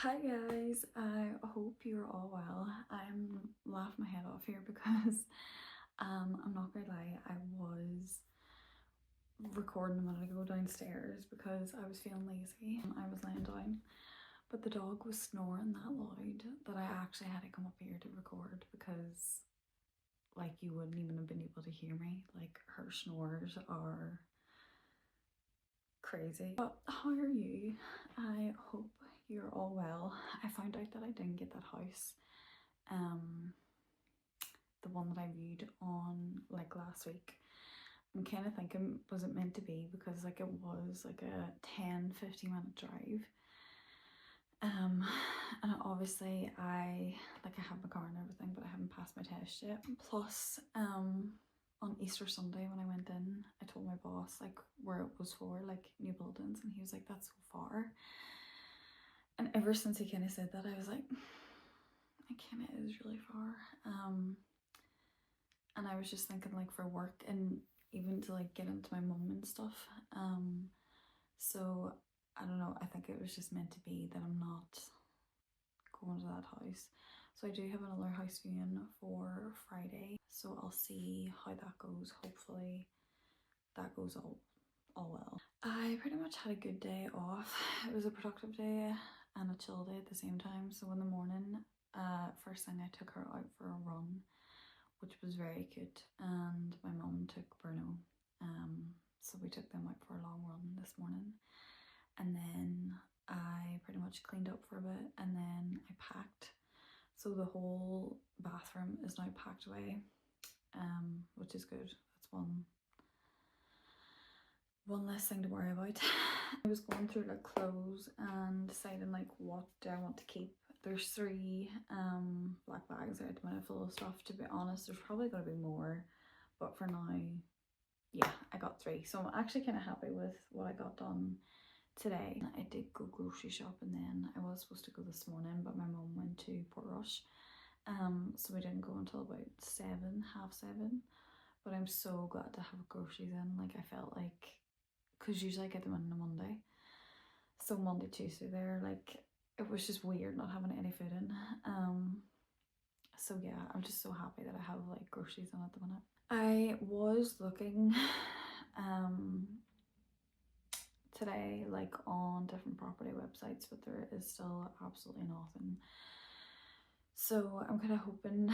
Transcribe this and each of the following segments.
Hi guys, I hope you're all well. I'm laughing my head off here because I'm not gonna lie, I was recording a minute ago downstairs because I was feeling lazy. I was laying down, but the dog was snoring that loud that I actually had to come up here to record because like you wouldn't even have been able to hear me. Like her snores are crazy. But how are you? I hope you're all well. I found out that I didn't get that house. The one that I viewed on like last week. I'm kind of thinking, was it meant to be? Because like it was like a 10-15 minute drive. And obviously I have my car and everything, but I haven't passed my test yet. Plus, on Easter Sunday when I went in, I told my boss like where it was for, like new buildings, and he was like, that's so far. And ever since he kind of said that, I was like, it kind of is really far. And I was just thinking like for work and even to like get into my mum and stuff. So I don't know, I think it was just meant to be that I'm not going to that house. So I do have another house viewing for Friday, so I'll see how that goes. Hopefully that goes all well. I pretty much had a good day off. It was a productive day and a chill day at the same time. So in the morning, first thing I took her out for a run, which was very cute, and my mum took Bruno. So we took them out for a long run this morning, and then I pretty much cleaned up for a bit, and then I packed. So the whole bathroom is now packed away, which is good. That's one less thing to worry about. I was going through like clothes and deciding like what do I want to keep. There's 3 black bags there at the minute full of stuff. To be honest, there's probably going to be more, but for now, yeah, I got 3. So I'm actually kind of happy with what I got done today. I did go grocery shopping then. I was supposed to go this morning, but my mum went to Portrush. So we didn't go until about 7, half 7. But I'm so glad to have groceries in. Like I felt like, because usually I get them on a Monday. So Monday, Tuesday there, like it was just weird not having any food in. So yeah, I'm just so happy that I have like groceries in at the minute. I was looking today like on different property websites, but there is still absolutely nothing. So I'm kind of hoping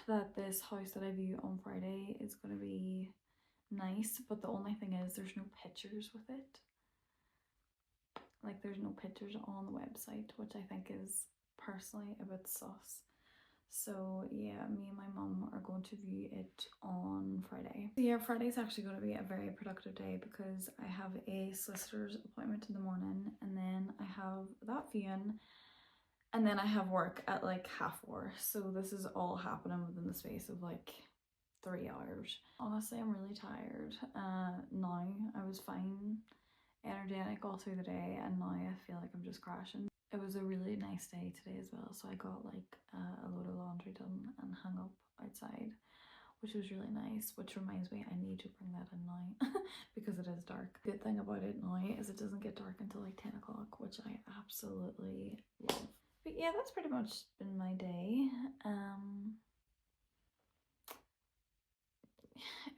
that this house that I view on Friday is going to be nice, but the only thing is there's no pictures with it. Like there's no pictures on the website, which I think is personally a bit sus. So yeah, me and my mum are going to view it on Friday. So yeah, Friday's actually going to be a very productive day because I have a solicitor's appointment in the morning, and then I have that viewing, and then I have work at like 4:30. So this is all happening within the space of like 3 hours. Honestly, I'm really tired. Now I was fine, energetic all through the day, and now I feel like I'm just crashing. It was a really nice day today as well, so I got like a load of laundry done and hung up outside, which was really nice. Which reminds me, I need to bring that in now because it is dark. Good thing about it now is it doesn't get dark until like 10 o'clock, which I absolutely love. But yeah, that's pretty much been my day.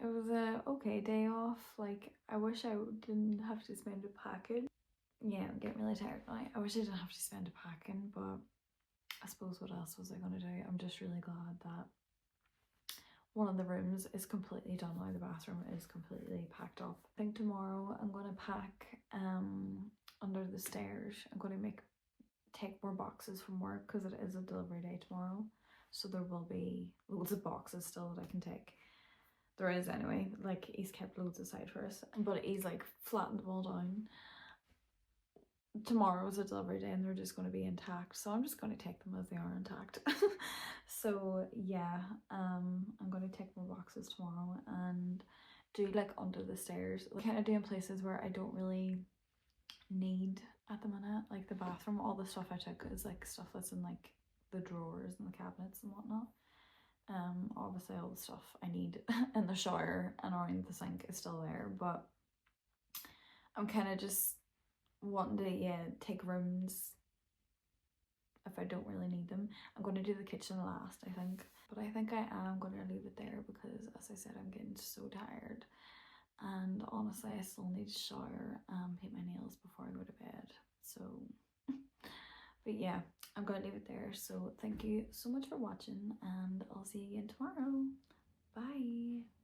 It was a okay day off. Like I wish I didn't have to spend it packing. Yeah, I'm getting really tired now. I wish I didn't have to spend it packing, but I suppose what else was I gonna do? I'm just really glad that one of the rooms is completely done now. The bathroom is completely packed up. I think tomorrow I'm gonna pack under the stairs. I'm gonna take more boxes from work because it is a delivery day tomorrow. So there will be loads of boxes still that I can take. There is anyway, like he's kept loads aside for us, but he's like flattened them all down. Tomorrow is a delivery day and they're just going to be intact, so I'm just going to take them as they are intact. So yeah, I'm going to take more boxes tomorrow and do like under the stairs, kind of doing places where I don't really need at the minute. Like the bathroom, all the stuff I took is like stuff that's in like the drawers and the cabinets and whatnot. Obviously all the stuff I need in the shower and around the sink is still there, but I'm kind of just wanting to, yeah, take rooms if I don't really need them. I'm going to do the kitchen last, I think. But I think I am going to leave it there because, as I said, I'm getting so tired. And honestly, I still need to shower and paint my nails before I go to bed. So, but yeah, I'm going to leave it there. So thank you so much for watching, and I'll see you again tomorrow. Bye.